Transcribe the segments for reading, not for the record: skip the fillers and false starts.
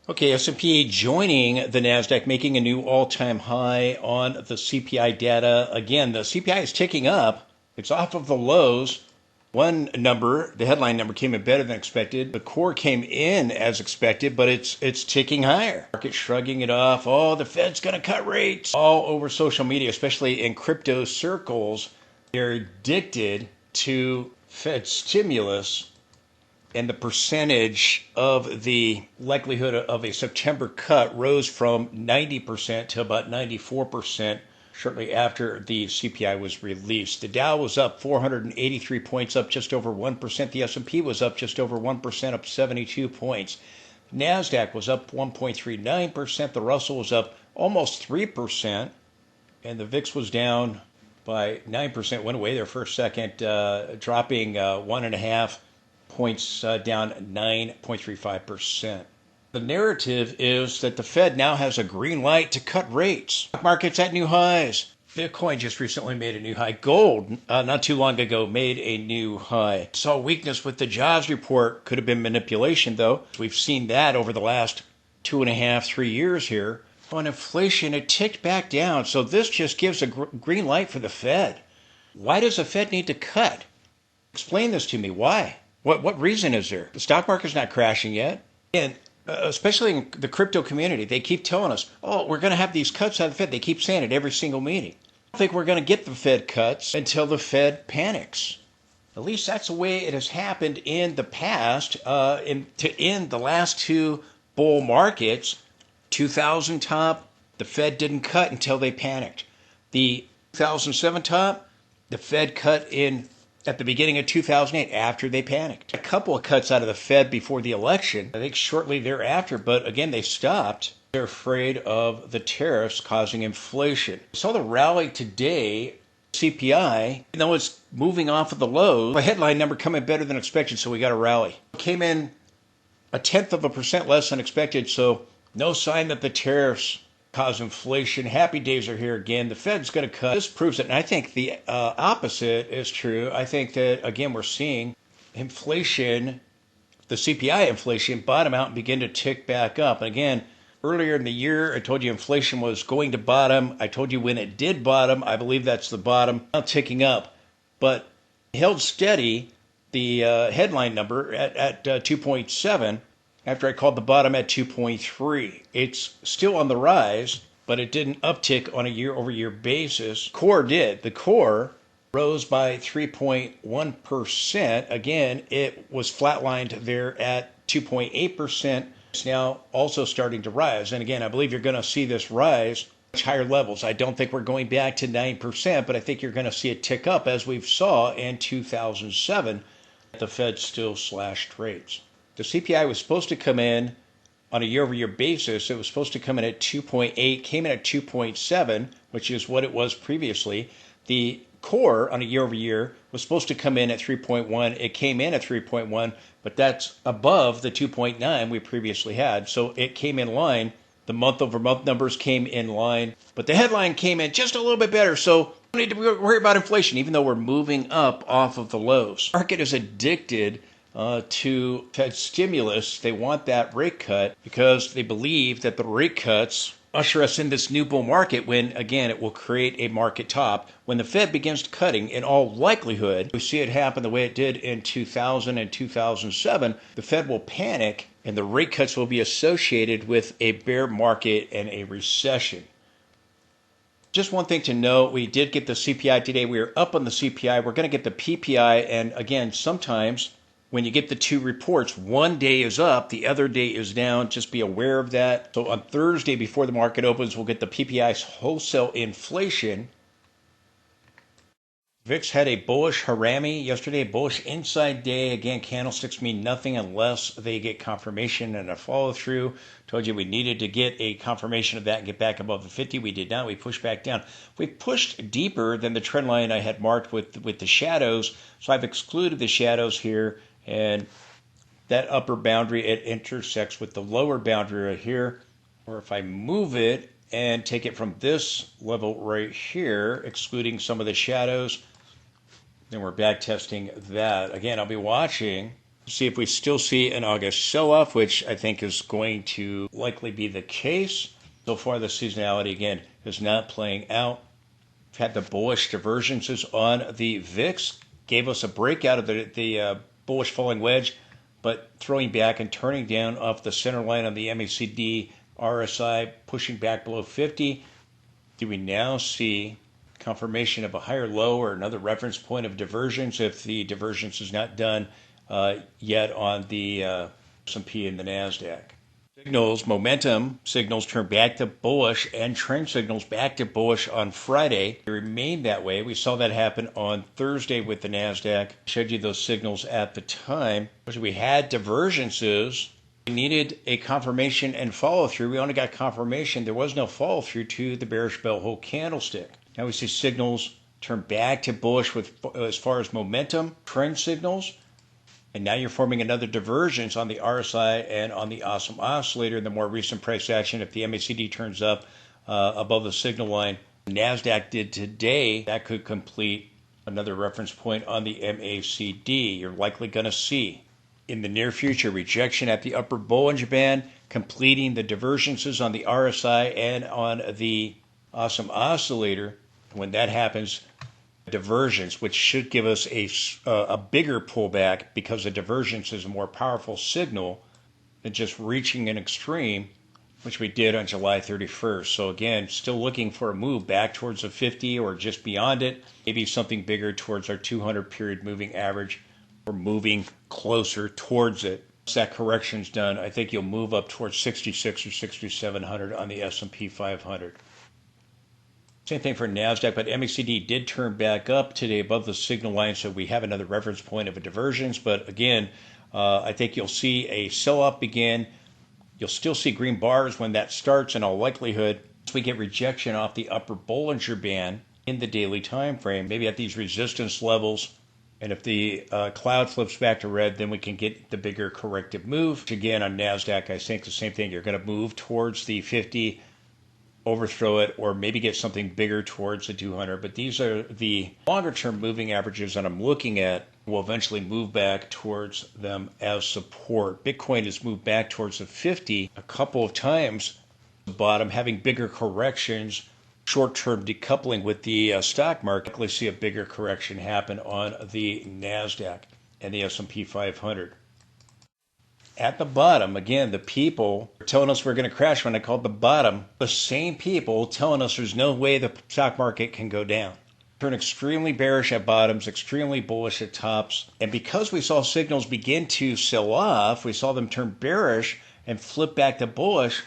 Okay, S&P joining the NASDAQ, making a new all-time high on the CPI data. Again, the CPI is ticking up. It's off of the lows. One number, the headline number, came in better than expected. The core came in as expected, but it's ticking higher. Market shrugging it off. Oh, the Fed's going to cut rates. All over social media, especially in crypto circles, they're addicted to Fed stimulus. And the percentage of the likelihood of a September cut rose from 90% to about 94% shortly after the CPI was released. The Dow was up 483 points, up just over 1%. The S&P was up just over 1%, up 72 points. NASDAQ was up 1.39%. The Russell was up almost 3%. And the VIX was down by 9%, went away there for a second, dropping 1.5 points, down 9.35%. The narrative is that the Fed now has a green light to cut rates. Stock market's at new highs. Bitcoin just recently made a new high. Gold, not too long ago, made a new high. Saw weakness with the jobs report. Could have been manipulation, though. We've seen that over the last 2.5, 3 years here. On inflation, it ticked back down. So this just gives a green light for the Fed. Why does the Fed need to cut? Explain this to me. Why? What reason is there? The stock market's not crashing yet. And especially in the crypto community, they keep telling us, oh, we're going to have these cuts out of the Fed. They keep saying it every single meeting. I don't think we're going to get the Fed cuts until the Fed panics. At least that's the way it has happened in the past. To end the last two bull markets, 2000 top, the Fed didn't cut until they panicked. The 2007 top, the Fed cut in at the beginning of 2008 after they panicked. A couple of cuts out of the Fed before the election, I think shortly thereafter, but again, they stopped. They're afraid of the tariffs causing inflation. We saw the rally today, CPI, even though it's moving off of the lows, a headline number coming better than expected, so we got a rally. It came in 0.1% less than expected, so no sign that the tariffs cause inflation. Happy days are here again. The Fed's going to cut. This proves it. And I think the opposite is true. I think that, again, we're seeing inflation, the CPI inflation, bottom out and begin to tick back up. And again, earlier in the year, I told you inflation was going to bottom. I told you when it did bottom. I believe that's the bottom. Now ticking up. But held steady, the headline number at 2.7. After I called the bottom at 2.3. It's still on the rise, but it didn't uptick on a year-over-year basis. Core did. The core rose by 3.1%. Again, it was flatlined there at 2.8%. It's now also starting to rise. And again, I believe you're going to see this rise much higher levels. I don't think we're going back to 9%, but I think you're going to see it tick up as we've saw in 2007. The Fed still slashed rates. The CPI was supposed to come in on a year-over-year basis. It was supposed to come in at 2.8, came in at 2.7, which is what it was previously. The core on a year-over-year was supposed to come in at 3.1. It came in at 3.1, but that's above the 2.9 we previously had. So it came in line. The month-over-month numbers came in line, but the headline came in just a little bit better. So we don't need to worry about inflation, even though we're moving up off of the lows. The market is addicted to Fed stimulus. They want that rate cut because they believe that the rate cuts usher us in this new bull market when, again, it will create a market top. When the Fed begins cutting, in all likelihood, we see it happen the way it did in 2000 and 2007, the Fed will panic and the rate cuts will be associated with a bear market and a recession. Just one thing to note, we did get the CPI today. We are up on the CPI. We're going to get the PPI, and again, sometimes when you get the two reports, one day is up, the other day is down. Just be aware of that. So on Thursday, before the market opens, we'll get the PPI's wholesale inflation. VIX had a bullish harami yesterday, a bullish inside day. Again, candlesticks mean nothing unless they get confirmation and a follow through. Told you we needed to get a confirmation of that and get back above the 50. We did not. We pushed back down. We pushed deeper than the trend line I had marked with the shadows. So I've excluded the shadows here. And that upper boundary, it intersects with the lower boundary right here. Or if I move it and take it from this level right here, excluding some of the shadows, then we're back testing that. Again, I'll be watching See if we still see an August sell-off, which I think is going to likely be the case. So far, the seasonality, again, is not playing out. We've had the bullish divergences on the VIX, gave us a breakout of the bullish falling wedge, but throwing back and turning down off the center line on the MACD, RSI pushing back below 50. Do we now see confirmation of a higher low or another reference point of divergence if the divergence is not done yet on the S&P and the NASDAQ? Signals, momentum signals turn back to bullish and trend signals back to bullish on Friday. They remained that way. We saw that happen on Thursday with the NASDAQ. I showed you those signals at the time. We had divergences. We needed a confirmation and follow through. We only got confirmation. There was no follow through to the bearish bell hold candlestick. Now we see signals turn back to bullish with as far as momentum, trend signals. And now you're forming another divergence on the RSI and on the Awesome Oscillator in the more recent price action. If the MACD turns up above the signal line, NASDAQ did today, that could complete another reference point on the MACD. You're likely going to see in the near future rejection at the upper Bollinger Band, completing the divergences on the RSI and on the Awesome Oscillator. When that happens, divergence, which should give us a bigger pullback because a divergence is a more powerful signal than just reaching an extreme, which we did on July 31st. So again, still looking for a move back towards the 50 or just beyond it, maybe something bigger towards our 200 period moving average or moving closer towards it. Once that correction's done, I think you'll move up towards 66 or 6700 on the S&P 500. Same thing for NASDAQ, but MACD did turn back up today above the signal line, so we have another reference point of a divergence. But again, I think you'll see a sell-off begin. You'll still see green bars when that starts in all likelihood. Once we get rejection off the upper Bollinger Band in the daily time frame, maybe at these resistance levels, and if the cloud flips back to red, then we can get the bigger corrective move. Again, on NASDAQ, I think the same thing. You're going to move towards the 50, overthrow it, or maybe get something bigger towards the 200. But these are the longer term moving averages that I'm looking at. Will eventually move back towards them as support. Bitcoin has moved back towards the 50 a couple of times, the bottom, having bigger corrections, short-term decoupling with the stock market. Likely see a bigger correction happen on the NASDAQ and the S&P 500. At the bottom, again, the people are telling us we're going to crash when I called the bottom. The same people telling us there's no way the stock market can go down. Turn extremely bearish at bottoms, extremely bullish at tops. And because we saw signals begin to sell off, we saw them turn bearish and flip back to bullish,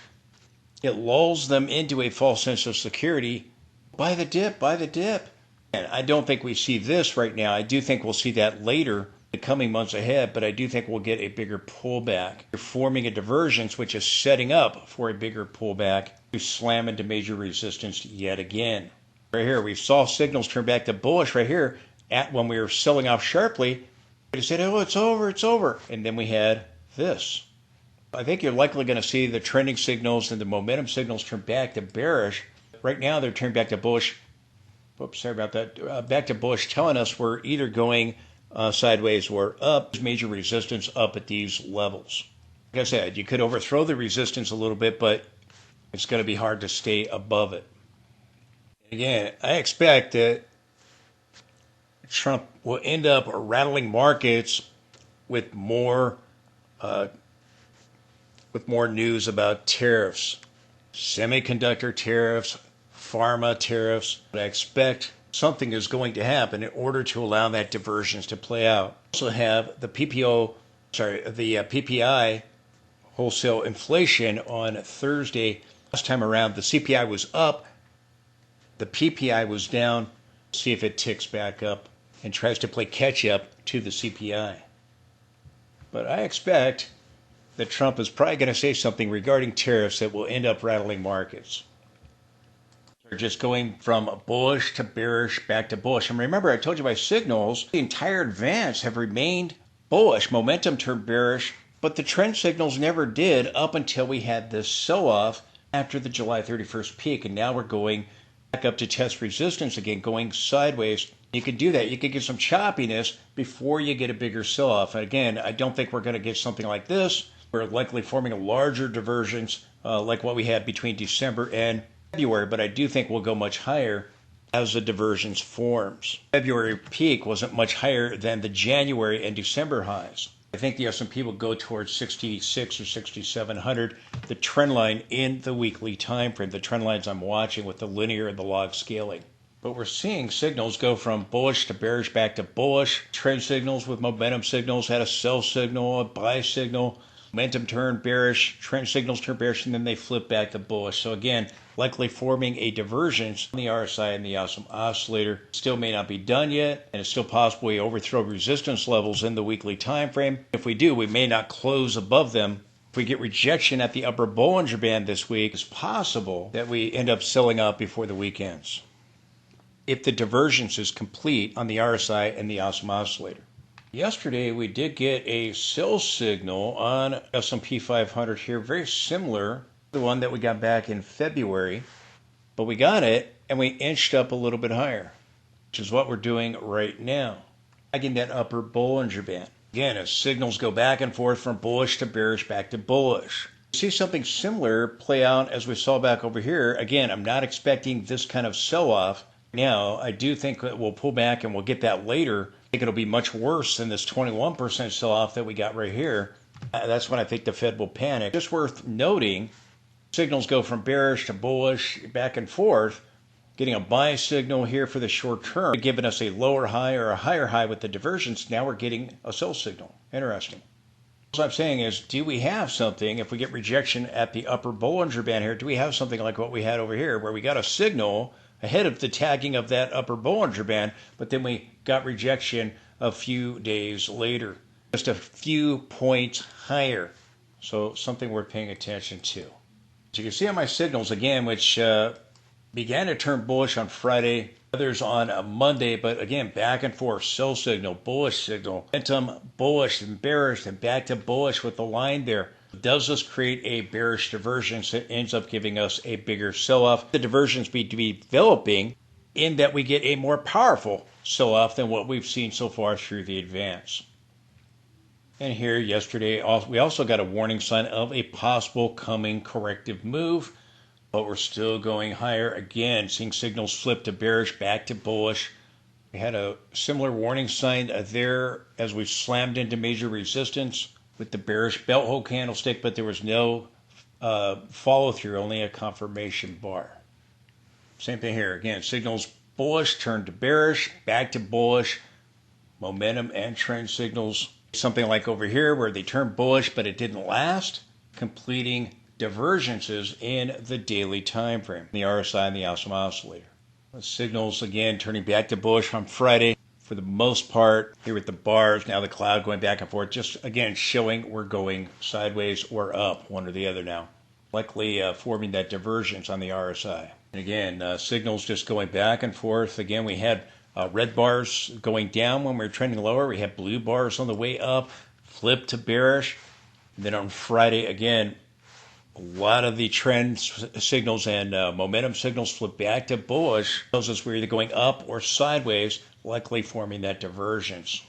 it lulls them into a false sense of security. Buy the dip, buy the dip. And I don't think we see this right now. I do think we'll see that later, the coming months ahead, but I do think we'll get a bigger pullback. You're forming a divergence, which is setting up for a bigger pullback to slam into major resistance yet again. Right here, we saw signals turn back to bullish right here at when we were selling off sharply. We said, oh, it's over, it's over. And then we had this. I think you're likely going to see the trending signals and the momentum signals turn back to bearish. Right now, they're turned back to bullish. Oops, sorry about that. Back to bullish, telling us we're either going sideways or up. Major resistance up at these levels. Like I said, you could overthrow the resistance a little bit, but it's going to be hard to stay above it. Again, I expect that Trump will end up rattling markets with more news about tariffs, semiconductor tariffs, pharma tariffs. But I expect something is going to happen in order to allow that divergence to play out. We also have the PPI wholesale inflation on Thursday. Last time around, the CPI was up. The PPI was down. See if it ticks back up and tries to play catch up to the CPI. But I expect that Trump is probably going to say something regarding tariffs that will end up rattling markets. They're just going from bullish to bearish back to bullish. And remember, I told you my signals, the entire advance have remained bullish. Momentum turned bearish, but the trend signals never did up until we had this sell-off after the July 31st peak. And now we're going back up to test resistance again, going sideways You could do that. You could get some choppiness before you get a bigger sell-off. And again, I don't think we're going to get something like this. We're likely forming a larger divergence like what we had between December and February, but I do think we'll go much higher as the divergence forms. February peak wasn't much higher than the January and December highs. I think the S&P will go towards 66 or 6,700, the trend line in the weekly time frame, the trend lines I'm watching with the linear and the log scaling. But we're seeing signals go from bullish to bearish back to bullish. Trend signals with momentum signals had a sell signal, a buy signal. Momentum turned bearish, trend signals turn bearish, and then they flip back to bullish. So again, likely forming a divergence on the RSI and the awesome oscillator. Still may not be done yet, and it's still possible we overthrow resistance levels in the weekly time frame. If we do, we may not close above them. If we get rejection at the upper Bollinger Band this week, it's possible that we end up selling out before the weekends, if the divergence is complete on the RSI and the awesome oscillator. Yesterday, we did get a sell signal on S&P 500 here, very similar to the one that we got back in February, but we got it and we inched up a little bit higher, which is what we're doing right now, tagging that upper Bollinger Band. Again, as signals go back and forth from bullish to bearish back to bullish. We see something similar play out as we saw back over here. Again, I'm not expecting this kind of sell-off now. I do think that we'll pull back and we'll get that later. I think it'll be much worse than this 21% sell-off that we got right here. That's when I think the Fed will panic. Just worth noting, signals go from bearish to bullish, back and forth, getting a buy signal here for the short term, giving us a lower high or a higher high with the divergence. Now we're getting a sell signal. Interesting. What I'm saying is, do we have something, if we get rejection at the upper Bollinger Band here, do we have something like what we had over here, where we got a signal ahead of the tagging of that upper Bollinger Band, but then we got rejection a few days later, just a few points higher. So something worth paying attention to. So you can see on my signals again, which began to turn bullish on Friday, others on a Monday, but again, back and forth, sell signal, bullish signal, momentum, bullish and bearish, and back to bullish with the line there. Does this create a bearish divergence that ends up giving us a bigger sell-off? The divergence be developing in that we get a more powerful sell-off than what we've seen so far through the advance. And here yesterday, we also got a warning sign of a possible coming corrective move, but we're still going higher. Again, seeing signals flip to bearish, back to bullish. We had a similar warning sign there as we slammed into major resistance with the bearish belt hold candlestick, but there was no follow-through, only a confirmation bar. Same thing here. Again, signals bullish, turned to bearish, back to bullish, momentum and trend signals. Something like over here where they turned bullish, but it didn't last, completing divergences in the daily time frame, the RSI and the awesome oscillator. The signals, again, turning back to bullish on Friday. For the most part, here with the bars, now the cloud going back and forth, just again showing we're going sideways or up, one or the other now. Likely forming that divergence on the RSI. And again, signals just going back and forth. Again, we had red bars going down when we were trending lower. We had blue bars on the way up, flip to bearish. And then on Friday, again, a lot of the trend signals and momentum signals flip back to bullish. Tells us we're either going up or sideways, likely forming that divergence.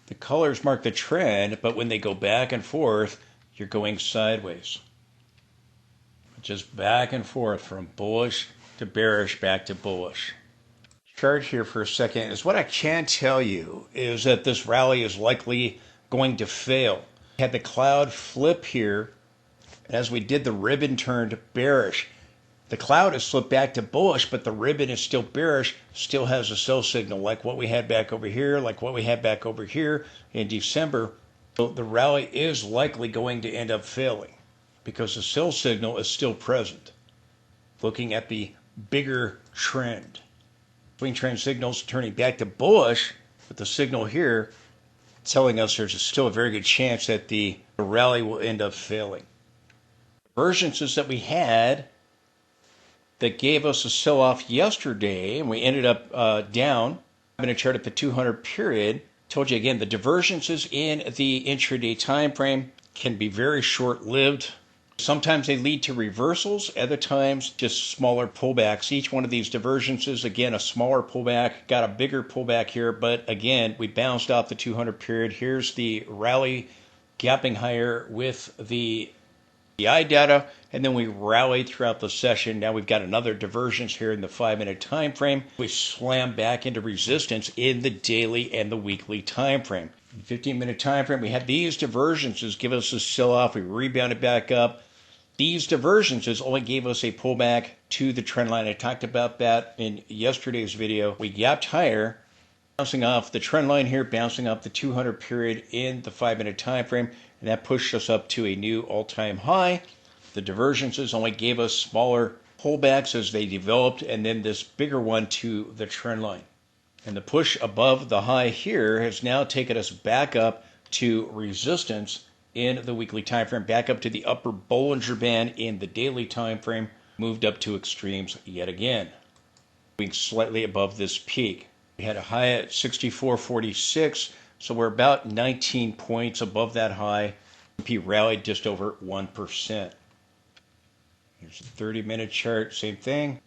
The colors mark the trend, but when they go back and forth, you're going sideways. Just back and forth from bullish to bearish, back to bullish. Chart here for a second is what I can tell you is that this rally is likely going to fail. Had the cloud flip here, and as we did, the ribbon turned bearish. The cloud has slipped back to bullish, but the ribbon is still bearish, still has a sell signal, like what we had back over here, like what we had back over here in December. So the rally is likely going to end up failing because the sell signal is still present. Looking at the bigger trend. Swing trend signals turning back to bullish, but the signal here telling us there's still a very good chance that the rally will end up failing. Divergences that we had that gave us a sell-off yesterday, and we ended up down. I'm going to chart at the 200 period. Told you again, the divergences in the intraday time frame can be very short-lived. Sometimes they lead to reversals, other times just smaller pullbacks. Each one of these divergences, again, a smaller pullback, got a bigger pullback here, but again, we bounced off the 200 period. Here's the rally gapping higher with the CPI data, and then we rallied throughout the session. Now we've got another divergence here in the 5-minute time frame. We slam back into resistance in the daily and the weekly time frame. 15-minute time frame, we had these divergences give us a sell-off. We rebounded back up. These divergences only gave us a pullback to the trend line. I talked about that in yesterday's video. We gapped higher, bouncing off the trend line here, bouncing off the 200 period in the 5-minute time frame, and that pushed us up to a new all-time high. The divergences only gave us smaller pullbacks as they developed, and then this bigger one to the trend line. And the push above the high here has now taken us back up to resistance in the weekly time frame, back up to the upper Bollinger Band in the daily time frame, moved up to extremes yet again, being slightly above this peak. We had a high at 64.46, so we're about 19 points above that high. S&P rallied just over 1%. Here's the 30-minute chart, same thing.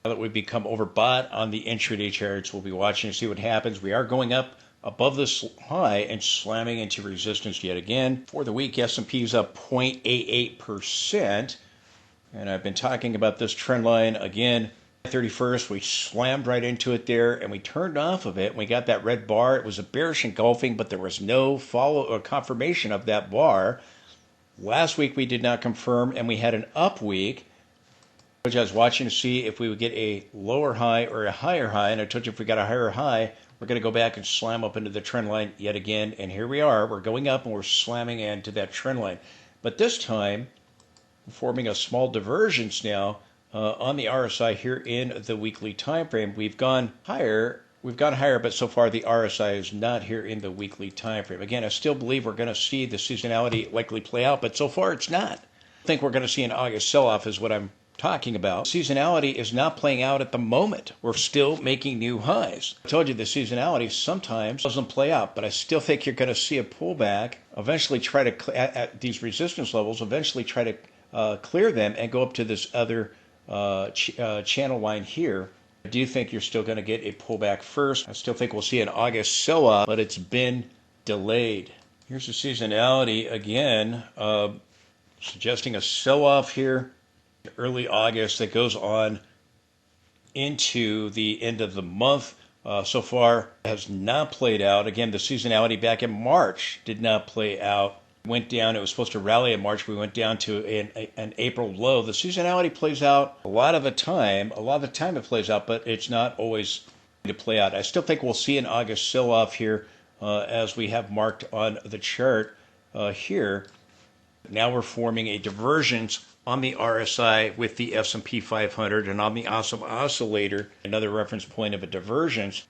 Now that we've become overbought on the intraday charts, we'll be watching to see what happens. We are going up above this high and slamming into resistance yet again. For the week, S&P is up 0.88%. And I've been talking about this trend line again. 31st, we slammed right into it there, and we turned off of it. We got that red bar. It was a bearish engulfing, but there was no follow or confirmation of that bar. Last week, we did not confirm, and we had an up week, which I was watching to see if we would get a lower high or a higher high. And I told you if we got a higher high, we're going to go back and slam up into the trend line yet again. And here we are. We're going up and we're slamming into that trend line. But this time, we're forming a small divergence now on the RSI here in the weekly time frame. We've gone higher. But so far the RSI is not here in the weekly time frame. Again, I still believe we're going to see the seasonality likely play out, but so far it's not. I think we're going to see an August sell-off is what I'm talking about. Seasonality is not playing out at the moment. We're still making new highs. I told you the seasonality sometimes doesn't play out, but I still think you're going to see a pullback, eventually try to, at these resistance levels, eventually try to clear them and go up to this other channel line here. I do think you're still going to get a pullback first. I still think we'll see an August sell-off, but it's been delayed. Here's the seasonality again, suggesting a sell-off here early August that goes on into the end of the month. So far has not played out. Again, the seasonality back in March did not play out. Went down. It was supposed to rally in March. We went down to an April low. The seasonality plays out a lot of the time. A lot of the time it plays out, but it's not always going to play out. I still think we'll see an August sell-off here as we have marked on the chart here. Now we're forming a divergence on the RSI with the S&P 500 and on the Awesome Oscillator, another reference point of a divergence.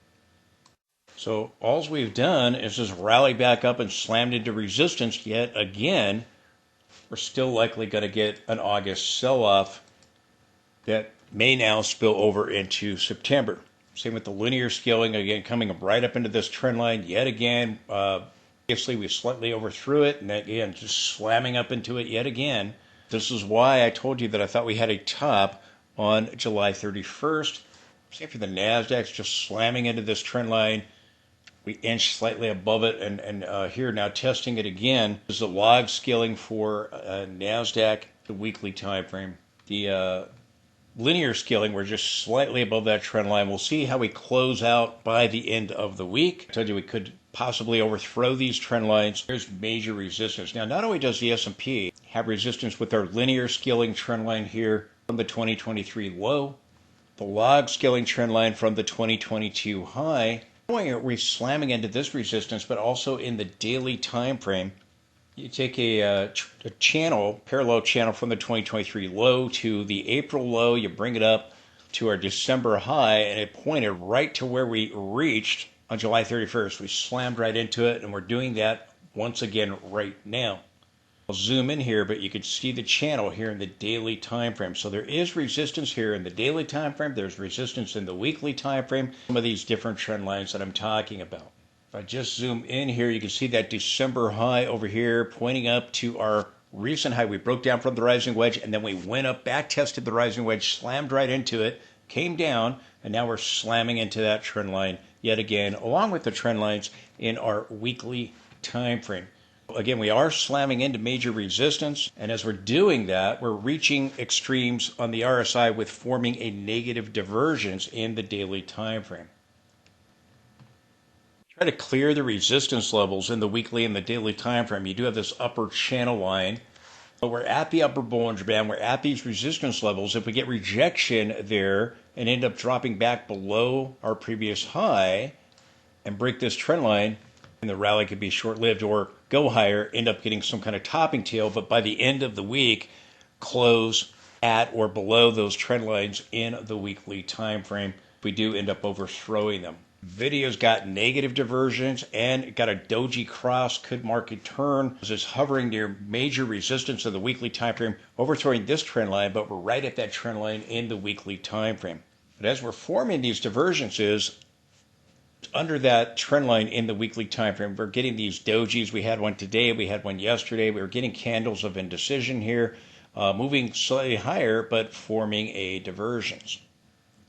So all we've done is just rally back up and slammed into resistance yet again. We're still likely going to get an August sell-off that may now spill over into September. Same with the linear scaling, again, coming right up into this trend line yet again. Obviously, we slightly overthrew it, and again, just slamming up into it yet again. This is why I told you that I thought we had a top on July 31st. Same for the NASDAQ, just slamming into this trend line. We inched slightly above it, and here now testing it again. This is the log scaling for NASDAQ, the weekly time frame. The linear scaling, we're just slightly above that trend line. We'll see how we close out by the end of the week. I told you we could possibly overthrow these trend lines. There's major resistance. Now, not only does the S&P have resistance with our linear scaling trend line here from the 2023 low, the log scaling trend line from the 2022 high. Not only are we slamming into this resistance, but also in the daily time frame. You take a channel, parallel channel from the 2023 low to the April low, you bring it up to our December high, and it pointed right to where we reached on July 31st. We slammed right into it, and we're doing that once again right now. I'll zoom in here, but you can see the channel here in the daily time frame. So there is resistance here in the daily time frame. There's resistance in the weekly time frame. Some of these different trend lines that I'm talking about. If I just zoom in here, you can see that December high over here pointing up to our recent high. We broke down from the rising wedge, and then we went up, back tested the rising wedge, slammed right into it, came down, and now we're slamming into that trend line yet again, along with the trend lines in our weekly time frame. Again, we are slamming into major resistance, and as we're doing that, we're reaching extremes on the RSI with forming a negative divergence in the daily time frame. Try to clear the resistance levels in the weekly and the daily time frame. You do have this upper channel line, but we're at the upper Bollinger Band. We're at these resistance levels. If we get rejection there and end up dropping back below our previous high and break this trend line, and the rally could be short-lived or go higher, end up getting some kind of topping tail, but by the end of the week, close at or below those trend lines in the weekly time frame. We do end up overthrowing them. Nvidia's got negative divergence and got a doji cross, could mark a turn. This is hovering near major resistance of the weekly time frame, overthrowing this trend line, but we're right at that trend line in the weekly time frame. But as we're forming these divergences under that trend line in the weekly time frame, we're getting these dojis. We had one today, we had one yesterday. We were getting candles of indecision here, moving slightly higher, but forming a divergence.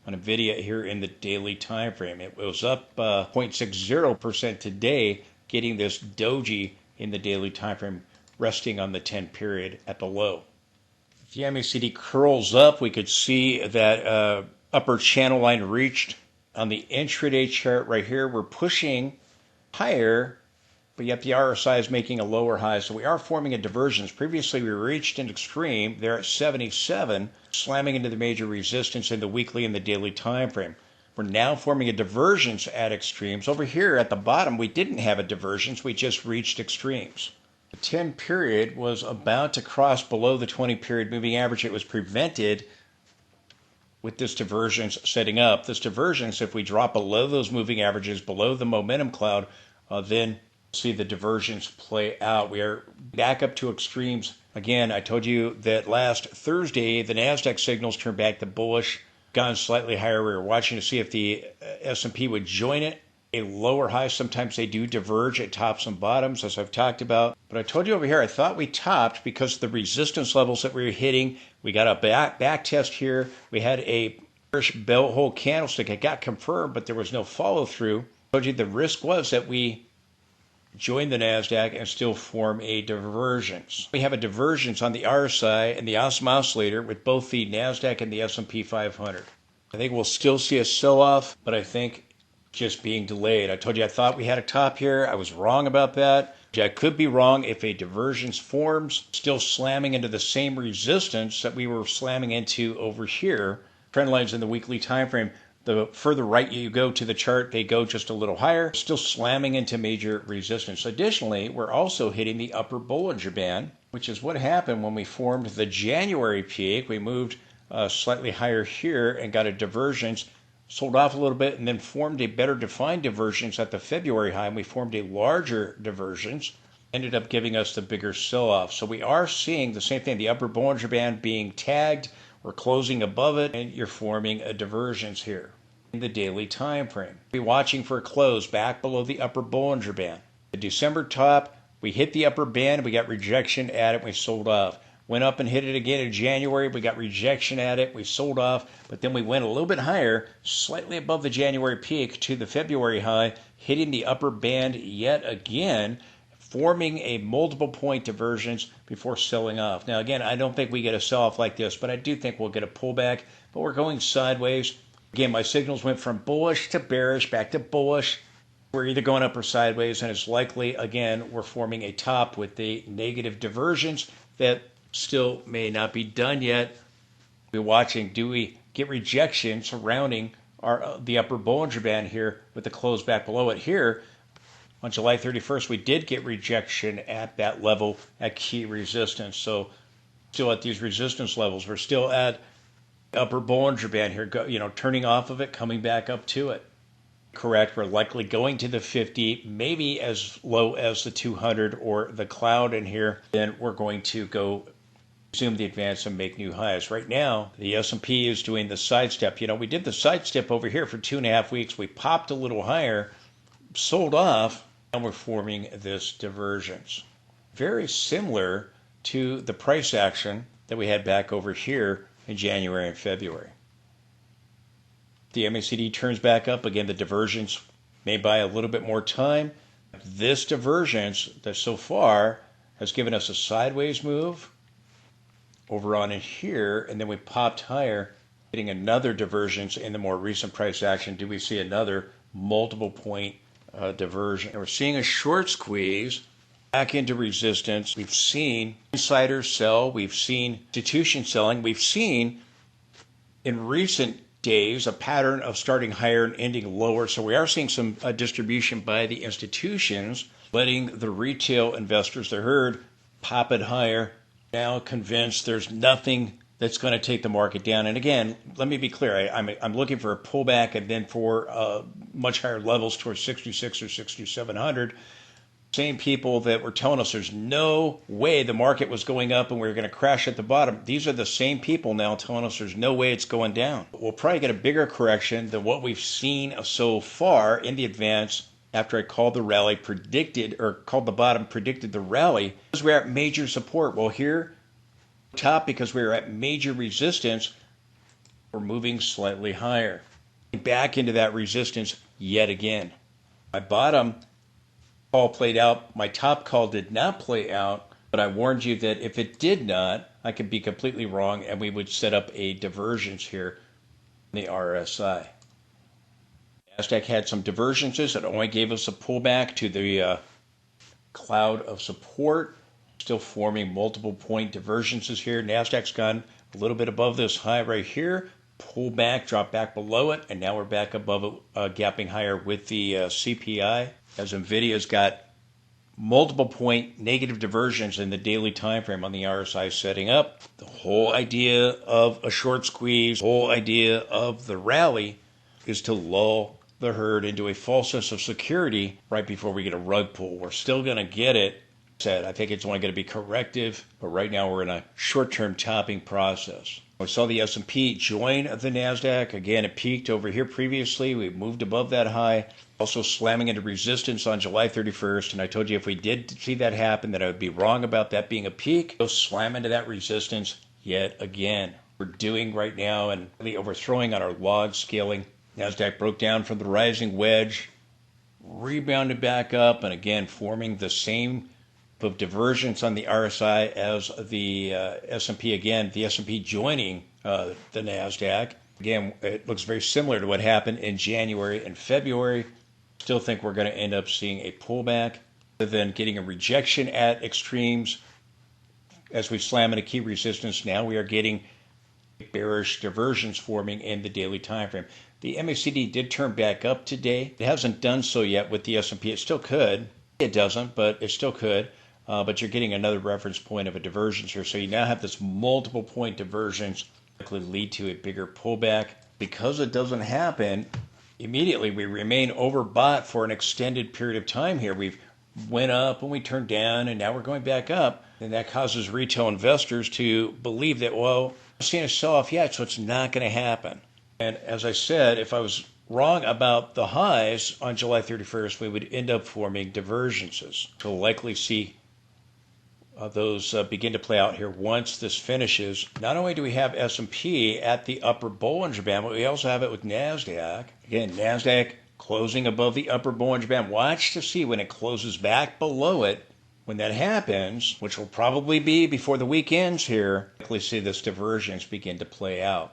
On Nvidia here in the daily time frame, it was up 0.60% today, getting this doji in the daily time frame, resting on the 10 period at the low. If the MACD curls up, we could see that upper channel line reached. On the intraday chart right here, we're pushing higher, but yet the RSI is making a lower high, so we are forming a divergence. Previously, we reached an extreme there at 77, slamming into the major resistance in the weekly and the daily time frame. We're now forming a divergence at extremes. Over here at the bottom, we didn't have a divergence, we just reached extremes. The 10 period was about to cross below the 20 period moving average. It was prevented with this divergence setting up. This divergence, if we drop below those moving averages, below the momentum cloud, then see the divergence play out. We are back up to extremes. Again, I told you that last Thursday, the NASDAQ signals turned back to bullish, gone slightly higher. We were watching to see if the S&P would join it. A lower high, sometimes they do diverge at tops and bottoms, as I've talked about. But I told you over here, I thought we topped because of the resistance levels that we were hitting. We got a back test here. We had a bearish bell hold candlestick. It got confirmed, but there was no follow through. I told you the risk was that we join the NASDAQ and still form a divergence. We have a divergence on the RSI and the awesome oscillator with both the NASDAQ and the S&P 500. I think we'll still see a sell-off, but I think just being delayed. I told you I thought we had a top here. I was wrong about that. I could be wrong if a divergence forms, still slamming into the same resistance that we were slamming into over here. Trend lines in the weekly time frame. The further right you go to the chart, they go just a little higher, still slamming into major resistance. Additionally, we're also hitting the upper Bollinger Band, which is what happened when we formed the January peak. We moved slightly higher here and got a divergence, sold off a little bit, and then formed a better defined divergence at the February high, and we formed a larger divergence, ended up giving us the bigger sell-off. So we are seeing the same thing, the upper Bollinger Band being tagged. We're closing above it, and you're forming a divergence here in the daily time frame. Be watching for a close back below the upper Bollinger Band. The December top, we hit the upper band, we got rejection at it, we sold off. Went up and hit it again in January, we got rejection at it, we sold off, but then we went a little bit higher, slightly above the January peak to the February high, hitting the upper band yet again, forming a multiple point divergence before selling off. Now again, I don't think we get a sell-off like this, but I do think we'll get a pullback, but we're going sideways. Again, my signals went from bullish to bearish, back to bullish. We're either going up or sideways, and it's likely, again, we're forming a top with the negative divergence that still may not be done yet. We're watching, do we get rejection surrounding the upper Bollinger Band here with the close back below it here? On July 31st, we did get rejection at that level at key resistance. So still at these resistance levels, we're still at upper Bollinger Band here, turning off of it, coming back up to it. Correct, we're likely going to the 50, maybe as low as the 200 or the cloud in here. Then we're going to go resume the advance and make new highs. Right now, the S&P is doing the sidestep. We did the sidestep over here for 2.5 weeks. We popped a little higher, sold off, and we're forming this divergence. Very similar to the price action that we had back over here in January and February. The MACD turns back up again. The divergence may buy a little bit more time. This divergence that so far has given us a sideways move over on in here, and then we popped higher, getting another divergence in the more recent price action. Do we see another multiple point diversion? And we're seeing a short squeeze back into resistance. We've seen insiders sell. We've seen institutions selling. We've seen in recent days a pattern of starting higher and ending lower. So we are seeing some distribution by the institutions, letting the retail investors, the herd, pop it higher. Now convinced there's nothing that's going to take the market down. And again, let me be clear. I'm looking for a pullback and then for much higher levels towards 66 or 6,700. Same people that were telling us there's no way the market was going up and we were going to crash at the bottom. These are the same people now telling us there's no way it's going down. We'll probably get a bigger correction than what we've seen so far in the advance after I called the rally, called the bottom, predicted the rally, because we're at major support. Well, here, top, because we're at major resistance, we're moving slightly higher. Back into that resistance yet again. My bottom call played out. My top call did not play out, but I warned you that if it did not, I could be completely wrong and we would set up a divergence here in the RSI. NASDAQ had some divergences that only gave us a pullback to the cloud of support, still forming multiple point divergences here. NASDAQ's gone a little bit above this high right here, pull back, drop back below it, and now we're back above it, gapping higher with the CPI, as Nvidia's got multiple point negative diversions in the daily time frame on the RSI setting up. The whole idea of a short squeeze, the whole idea of the rally is to lull the herd into a false sense of security right before we get a rug pull. We're still going to get it. I think it's only going to be corrective, but right now we're in a short-term topping process. We saw the S&P join the NASDAQ. Again, it peaked over here previously. We moved above that high, also slamming into resistance on July 31st. And I told you if we did see that happen, that I would be wrong about that being a peak. We'll slam into that resistance yet again. We're doing right now and really overthrowing on our log scaling. NASDAQ broke down from the rising wedge, rebounded back up, and again forming the same of divergence on the RSI as the S&P. Again, the S&P joining the NASDAQ. Again, it looks very similar to what happened in January and February. Still think we're going to end up seeing a pullback, then getting a rejection at extremes. As we slam into key resistance, now we are getting bearish diversions forming in the daily time frame. The MACD did turn back up today. It hasn't done so yet with the S&P. It still could. It doesn't, but it still could. But you're getting another reference point of a divergence here. So you now have this multiple point divergence that could lead to a bigger pullback. Because it doesn't happen immediately, we remain overbought for an extended period of time here. We've went up and we turned down and now we're going back up. And that causes retail investors to believe that, well, I'm seeing a sell-off yet, so it's not going to happen. And as I said, if I was wrong about the highs on July 31st, we would end up forming divergences. We'll likely see those begin to play out here once this finishes. Not only do we have S&P at the upper Bollinger Band, but we also have it with NASDAQ. Again, NASDAQ closing above the upper Bollinger Band. Watch to see when it closes back below it. When that happens, which will probably be before the week ends here, likely see this divergence begin to play out.